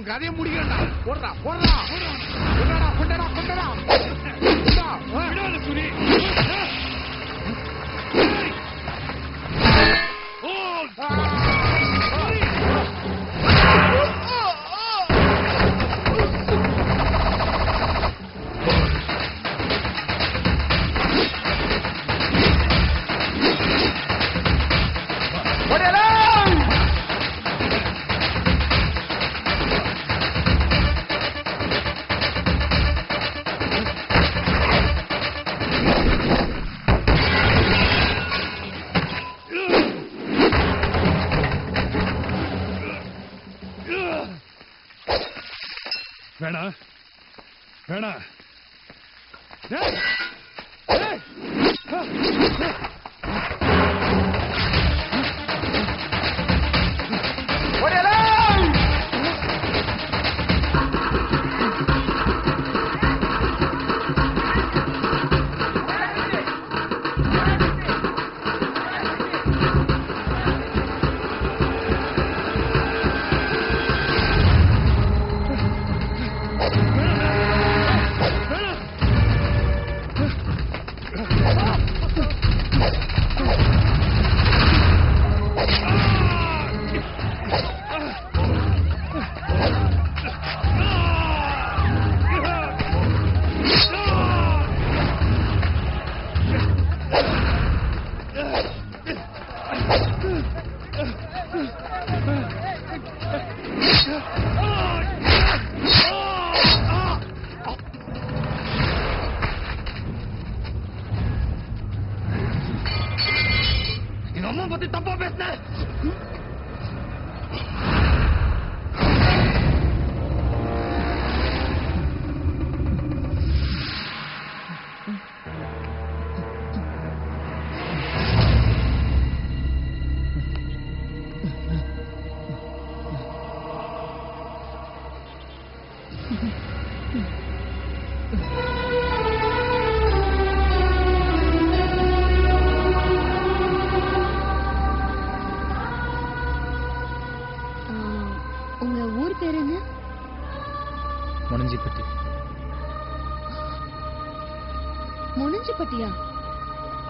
கதையை முடிக்கிறா போடுறா போடுறா கொண்டடா கொண்டடா கொண்டடா சுரி வேணா வேணா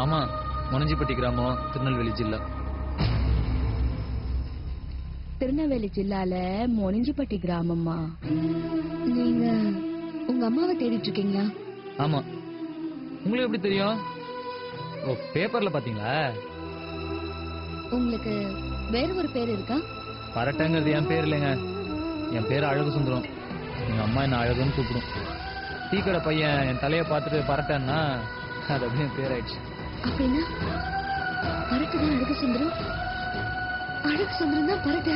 ஆமா, மொனஞ்சிப்பட்டி கிராமம், திருநெல்வேலி ஜில்லா. திருநெல்வேலி ஜில்லால மொனஞ்சிப்பட்டி கிராமமா? நீங்க உங்க அம்மாவை தேடிட்டு இருக்கீங்களா? ஆமா. உங்களுக்கு எப்படி தெரியும்? ஓ, பேப்பர்ல பாத்தீங்களா? உங்களுக்கு வேற ஒரு பேர் இருக்கா? பரட்டங்கிறது என் பேர் இல்லைங்க. என் பேர் அழகு சுந்தரம். எங்க அம்மா என்ன அழகுன்னு கூப்பிடும். டீ கடை பையன் என் தலையை பார்த்துட்டு பரட்டன்னா அது அப்படியே பேர் ஆயிடுச்சு. அப்படின்னா பரட்டு தான் அழகு சுந்தரம், அழகு சுந்தரம் தான் பரட்டு.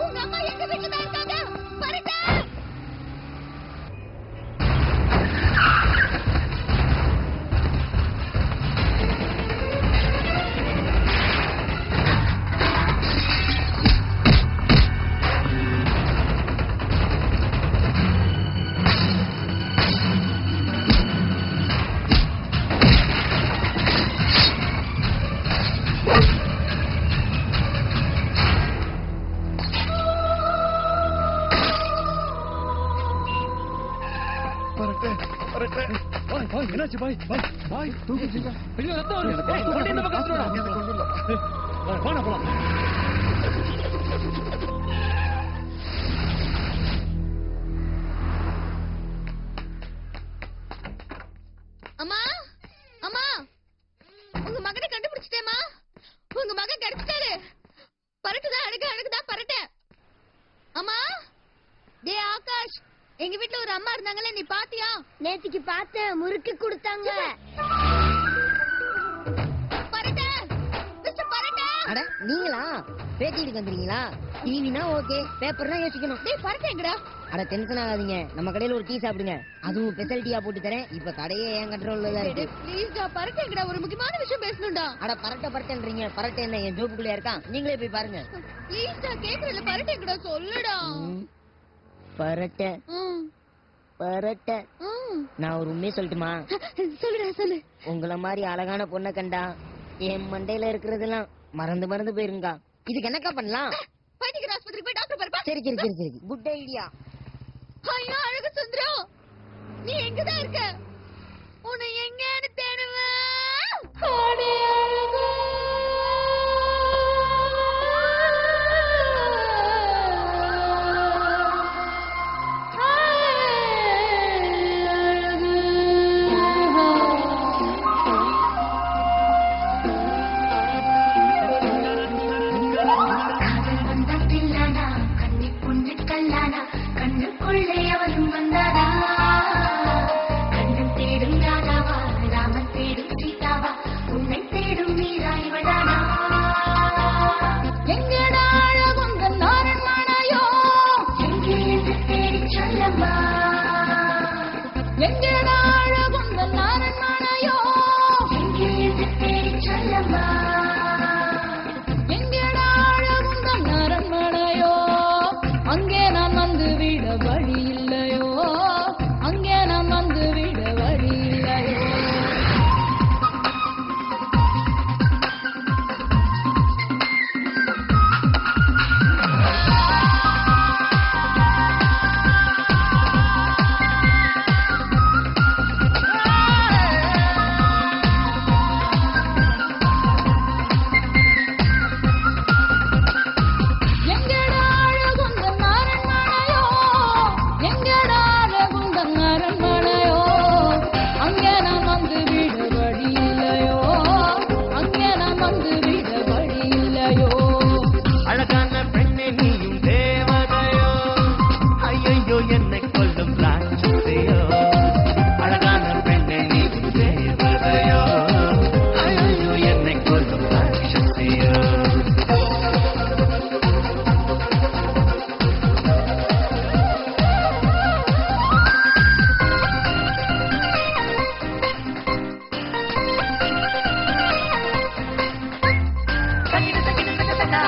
உங்க அம்மா எங்க வீட்டுல தான் இருக்காங்க. பரட்டு என்னாச்சு பாய்? பாய் பாய் தூக்குங்க. ஐயோ ரத்தம் வருது. வண்டி இந்த பக்கம் திருடா. வாடா போலாம். அம்மா அம்மா, உங்க மகனை எங்க வீட்ல ஒரு அம்மா இருந்தாங்கல்ல, நீ பாத்தியா? நேத்திக்கு பார்த்தேன், முறுக்கு கொடுத்தாங்க. அட நீங்களா பேட்டிட்டு வந்துறீங்களா? டிவினா ஓகே, பேப்பர்னா யோசிக்கணும். டேய் பரட்ட எங்கடா? அட டென்ஷன் ஆகாதீங்க, நம்ம கடையில ஒரு டீ சாப்பிடுங்க, அதுவும் ஸ்பெஷல் டீயா போட்டு தரேன். இப்ப கடையே என் கண்ட்ரோல்ல தான் இருக்கு. ப்ளீஸ் டா பரட்ட எங்கடா? ஒரு முக்கியமான விஷயம் பேசணும்டா. அட பரட்டன்றீங்க, பரட்ட என்ன என் ஜோப்புக்குள்ளே இருக்கான், நீங்களே போய் பாருங்க. ப்ளீஸ் டா கேக்குறல, பரட்ட எங்கடா சொல்லுடா. பரட்ட பரட்ட நான் ஒரு உண்மையை சொல்லட்டுமா? சொல்லுடா சொல்லு. உங்கள மாதிரி அழகான பொண்ணை கண்டா என் மண்டையில இருக்கிறதெல்லாம் மறந்து மறந்து போயிருங்க. இதுக்கு என்னக்கா பண்ணலாம்? பைத்தியக்கார ஆஸ்பத்திரிக்கு போய் டாக்டர் பாருப்பா. சரி சரி சரி சரி, குட் ஐடியா. ஐயா அழகு சுந்தரம், நீ எங்கதான் இருக்க? உன்னை எங்கன்னு தேடுவேன். அடே அழகு கண்ணுக்குள்ளே அவனும் வந்தாரா, கண்ணன் தேடும் ராதாவா, ராமன் தேடும் சீதாவா, உன்னை தேடும் மீரா இவளானா. எங்கடா அழகுந்தன் நாரன்மானாயோ, எங்கே என்று தேடிச் சொல்லம்மா. எங்கடா அழகுந்தன் நாரன்மானாயோ, எங்கே என்று தேடிச் சொல்லம்மா. எங்கடா அழகுந்தன் நாரன்மானாயோ, அங்கே நான் வந்து விட வழி இல்லையோ, அங்கே நான் வந்து விட வழி இல்லையோ. எங்கடா அழகுந்தன் நாரன்மானாயோ, எங்கடா அழகுந்தன் நாரன்மானாயோ, அங்கே நான் வந்து விட வழி இல்லையோ, அங்கே நான் வந்து விட வழி இல்லையோ. அழகான பெண்ணே நீயும் தேவதையோ, ஐயோ என்னை கொல்லும் ராட்சசியோ. அழகான பெண்ணே நீயும் தேவதையோ, ஐயோ என்னை கொல்லும் ராட்சசியோ. தக்கிட தக்கிட தக்க தக்கா,